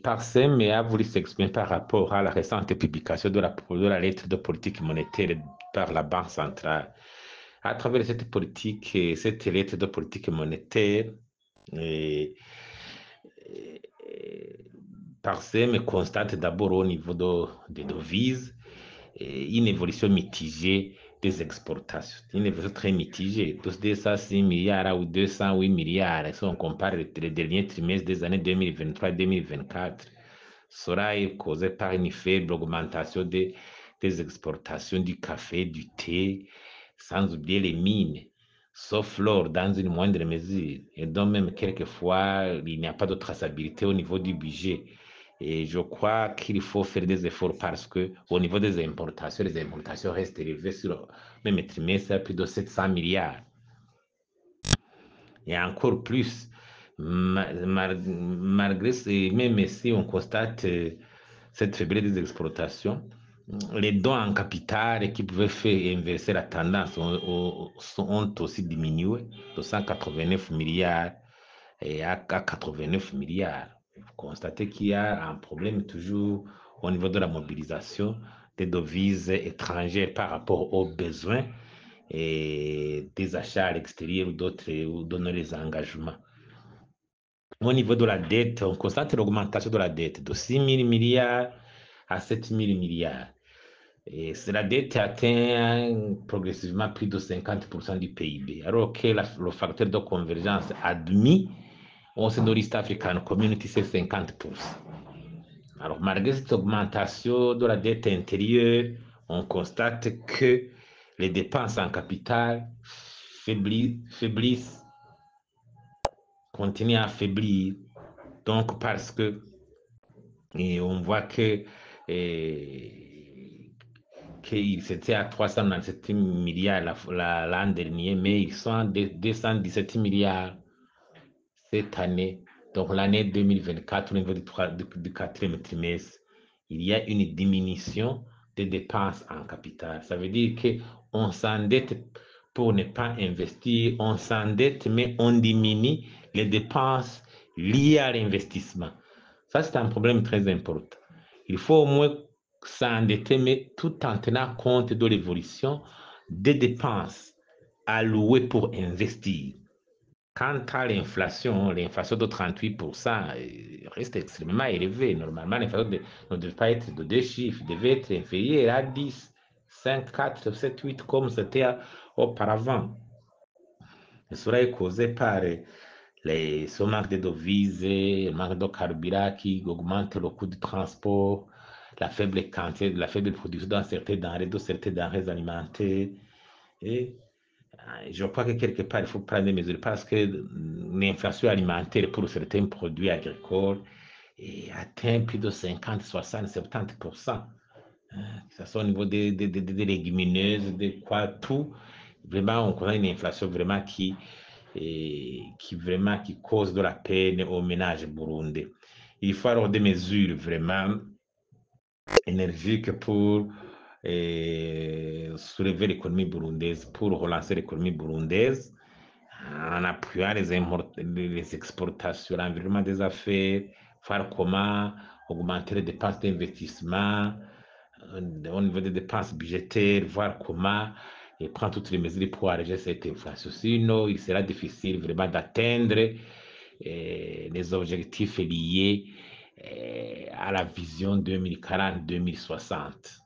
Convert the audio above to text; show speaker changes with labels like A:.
A: Parsem a voulu s'exprimer par rapport à la récente publication de la lettre de politique monétaire par la Banque centrale. À travers cette politique, cette lettre de politique monétaire, Parsem constate d'abord au niveau des devises une évolution mitigée des exportations. Une évolution très mitigée. Tous 206 milliards ou 208 milliards, si on compare les derniers trimestres des années 2023-2024, sera causé par une faible augmentation des exportations du café, du thé, sans oublier les mines, sauf l'or dans une moindre mesure. Et donc même quelquefois, il n'y a pas de traçabilité au niveau du budget. Et je crois qu'il faut faire des efforts parce que au niveau des importations, les importations restent élevées sur le même trimestre à plus de 700 milliards. Et encore plus, malgré même si on constate cette faiblesse des exportations, les dons en capital qui pouvaient faire inverser la tendance ont aussi diminué de 189 milliards à 89 milliards. Vous constatez qu'il y a un problème toujours au niveau de la mobilisation des devises étrangères par rapport aux besoins et des achats à l'extérieur ou d'autres, ou donner les engagements. Au niveau de la dette, on constate l'augmentation de la dette de 6 000 milliards à 7 000 milliards. Et la dette atteint progressivement plus de 50% du PIB, alors que le facteur de convergence admis au sein de l'East African Community, c'est 50%. Alors, malgré cette augmentation de la dette intérieure, on constate que les dépenses en capital faiblissent, continuent à faiblir. Donc, parce que on voit que c'était à 397 milliards l'an dernier, mais ils sont à 217 milliards cette année. Donc, l'année 2024, au niveau du quatrième trimestre, il y a une diminution des dépenses en capital. Ça veut dire qu'on s'endette pour ne pas investir, on s'endette, mais on diminue les dépenses liées à l'investissement. Ça, c'est un problème très important. Il faut au moins s'endetter, mais tout en tenant compte de l'évolution des dépenses allouées pour investir. Quant à l'inflation de 38% reste extrêmement élevée. Normalement, l'inflation ne devait pas être de 2 chiffres, devait être inférieure à 10, 5, 4, 7, 8, comme c'était auparavant. Cela est causé par ce manque de devises, le manque de carburant qui augmente le coût du transport, la faible quantité, la faible production dans certaines denrées alimentaires. Et je crois que quelque part, il faut prendre des mesures parce que l'inflation alimentaire pour certains produits agricoles atteint plus de 50, 60, 70%. Que ce soit au niveau des légumineuses, de quoi, tout. Vraiment, on connaît une inflation vraiment qui cause de la peine aux ménages burundais. Il faut alors des mesures vraiment énergiques pour soulever l'économie burundaise, pour relancer l'économie burundaise, en appuyant les exportations, l'environnement des affaires, faire comment augmenter les dépenses d'investissement, au niveau des dépenses budgétaires, voir comment et prendre toutes les mesures pour arrêter cette inflation. Sinon, il sera difficile vraiment d'atteindre les objectifs liés à la vision 2040-2060.